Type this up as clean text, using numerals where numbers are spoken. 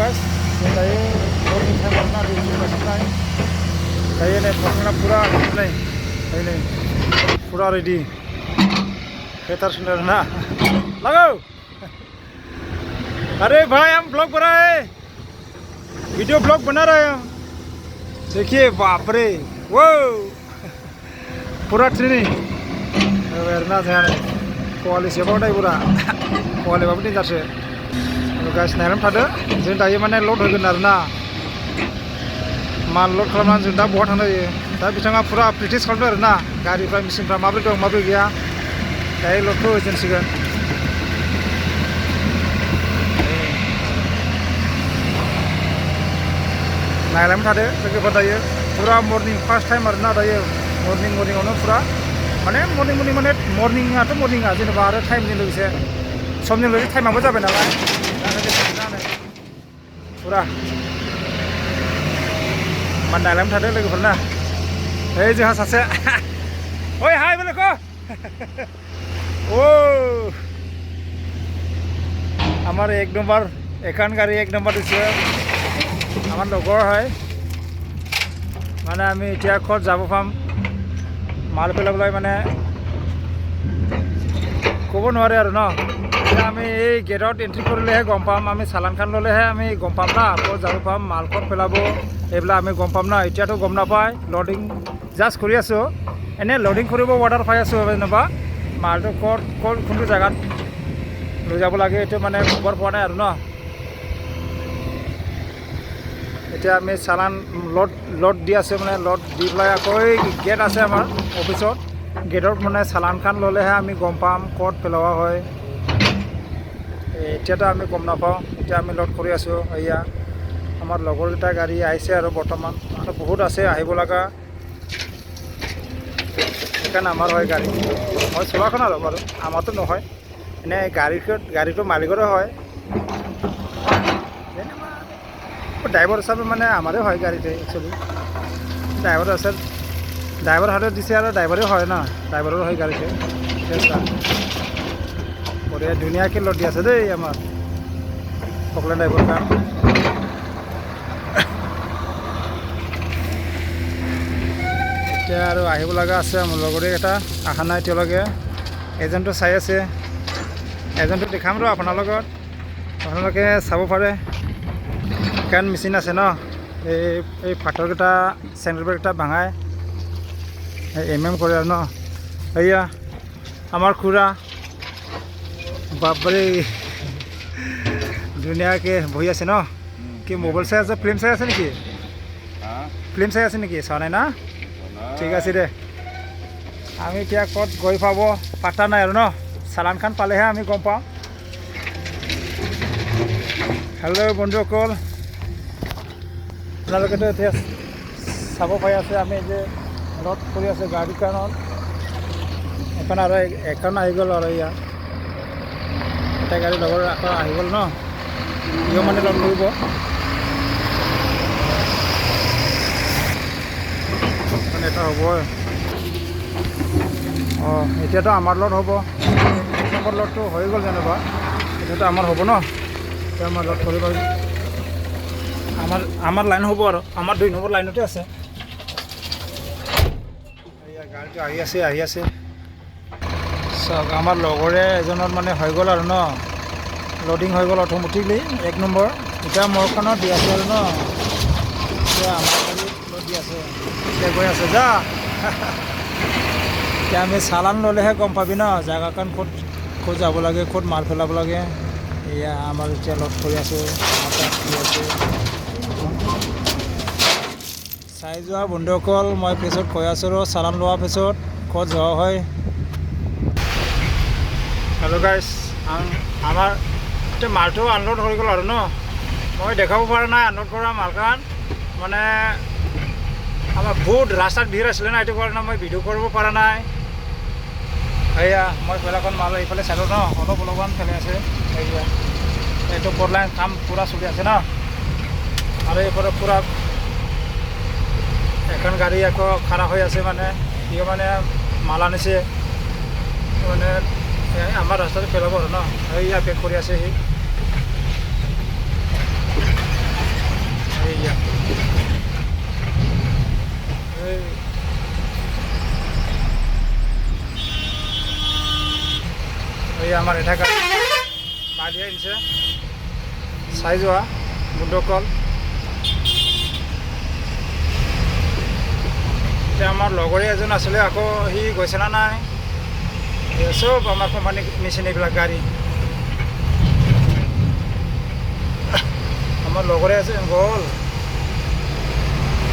guys, saya tadi morning saya pernah di Sungai. Saya ini pasangnya pura ini pura ready. Kita sudah na, lagu. अरे भाई हम blog बना रहे हैं, video blog बना रहे हैं। देखिए बाप रे, वो पूरा ट्रेनिंग वेरना जाने क्वालिटी सेबाव दाय पूरा क्वालिटी बाबू दिन जासे गाइस नायनानै थादो जों दायो माने लड होगोन आरोना माल लड खालामनानै जों दा बहा थांनो जायो दा बिथाङा पुरा प्रेक्टिस खालामदों आरोना गारिफ्रा मेसिनफ्रा माबोरै दं माबोरै गैया दायो लडखौ होजेनसिगोन नायलांबाय थादो लोगोफोर दायो पुरा मर्निं फार्स्ट टाइम आरोना दायो मर्निंआवनो पुरा माने मर्निंआथ' मर्निंआ जेनेबा आरो टाइमजों लोगोसे समजों लोगोसे टाइमाबो जाबाय नालाय पुरा मान नायलांबाय थादो लोगोफोरना ओइ जोंहा सासे ओइ हाय बेलेको ओ আমার এক নম্বর এখান গাড়ি এক নম্বর দিছে আমার লগৰ হয় মানে আমি এতিয়া ক'ত যাব পাম মাল পেলাবলৈ মানে ক'ব নোৱাৰে আৰু ন এতিয়া আমি এই গেটত এন্ট্ৰি কৰিলেহে গম পাম আমি চালানখন ল'লেহে আমি গম পাম না ক'ত যাব পাম মাল ক'ত পেলাব এইবিলাক আমি গম পাম না এতিয়াতো গম নাপায় লডিং জাষ্ট কৰি আছোঁ এনে লডিং কৰিব অৰ্ডাৰ পাই আছোঁ যেনিবা মালটো ক'ত কোনটো জেগাত লৈ যাব লাগে এইটো মানে খবৰ পোৱা নাই আৰু ন এতিয়া আমি চালান লড দি আছে মানে লড দি পেলাই আকৌ গেট আছে আমাৰ অফিচত গেটত মানে চালানখন ল'লেহে আমি গম পাম ক'ত পেলোৱা হয় এতিয়াতো আমি গম নাপাওঁ এতিয়া আমি লড কৰি আছোঁ এয়া আমাৰ লগৰকেইটা গাড়ী আহিছে আৰু বৰ্তমান আৰু বহুত আছে আহিব লগা সেইকাৰণে আমাৰ হয় গাড়ী মই চলাখন আৰু বাৰু আমাৰতো নহয় এনে গাড়ীটো মালিকৰে হয় ড্রাইভার হিসাবে মানে আমারও হয় গাড়িতে অ্যাকচুয়ালি ড্রাইভার হাতে দিছে আর ড্রাইভারও হয় না ড্রাইভারেরও হয় গাড়িতে পরে ধুনিয়াকে লড দি আছে দেই আমার সকলে ড্রাইভার কাম এতিয়া আৰু আহিব লগা আছে মোৰ লগৰে এটা আহা নাই এতিয়ালৈকে এজেণ্টটো চাই আছে এজেণ্টটো দেখাম ৰ আপোনালোকে চাব পাৰে কান মেচিন আছে ন এই ফাটৰকেইটা চেণ্ডেলবেগকেইটা ভাঙাই কৰে আৰু ন এয়া আমাৰ খুৰা বাপৰে ধুনীয়াকৈ বহি আছে ন কি মোবাইল চাই আছে ফিল্ম চাই আছে নেকি চোৱা নাই না ঠিক আছে দে আমি এতিয়া ক'ত গৈ পাব পাত্তা নাই আৰু ন চালানখন পালেহে আমি গম পাওঁ হেল্ল' বন্ধুসকল আপোনালোকেতো এতিয়া চাব পাই আছে আমি যে লড কৰি আছে গাড়ীখনত এখন আৰু এখন আহি গ'ল আৰু ইয়াত এটা গাড়ী লগৰ আকৌ আহি গ'ল ন ইও মানে লড কৰিব মানে এটা হ'ব অঁ এতিয়াতো আমাৰ লড হ'ব এক নম্বৰ লডটো হৈ গ'ল যেনিবা এতিয়াতো আমাৰ হ'ব ন এতিয়া আমাৰ লড কৰিব আমাৰ লাইন হব আৰ আমাৰ 2 নম্বৰ লাইনতে আছে এইয়া গাড়িটো আহি আছে সব আমাৰ লগৰে এজনৰ মানে হৈ গ'ল আৰু ন লোডিং হৈ গ'ল অটোমেটিকলি 1 নম্বৰ এটা মোৰখনত দি আছে আৰু ন এতিয়া আমাৰ গাড়ী লোড দি আছে এতিয়া গৈ আছে যা এতিয়া আমি চালান ল'লেহে গম পাবি ন জাগাখন ক'ত যাব লাগে ক'ত মাল পেলাব লাগে এয়া আমাৰ এতিয়া লোড কৰি আছোঁ চাই যোৱা বন্ধুসকল মই পিছত কৈ আছোঁ চালান লোৱাৰ পিছত ক'ত যোৱা হয় হেল্ল' গাইছ আমাৰ এতিয়া মালটো আনলোড হৈ গ'ল আৰু ন মই দেখাব পৰা নাই আনলোড কৰা মালখন মানে আমাৰ বহুত ৰাস্তাত ভিৰ আছিলে না এইটো কাৰণে মই ভিডিঅ' কৰিব পৰা নাই এয়া মই পেলাখন মাল এইফালে চাইডত ন অলপমান ফেলাই আছে এয়া এইটো বৰলাইন কাম পূৰা চলি আছে ন আৰু এইফালে পূৰা এখন গাড়ী আকৌ খাৰা হৈ আছে মানে সিও মানে মাল আনিছে মানে আমাৰ ৰাস্তাতে পেলাব আৰু ন এয়া পেক কৰি আছে সি আমাৰ এটা গাড়ী মাৰি আনিছে চাই যোৱা বন্ধুসকল। এতিয়া আমাৰ লগৰে এজন আছিলে, আকৌ সি গৈছে না নাই। চব আমাৰ কোম্পানী নিচিনা এইবিলাক গাড়ী। আমাৰ লগৰে আছে গ'ল।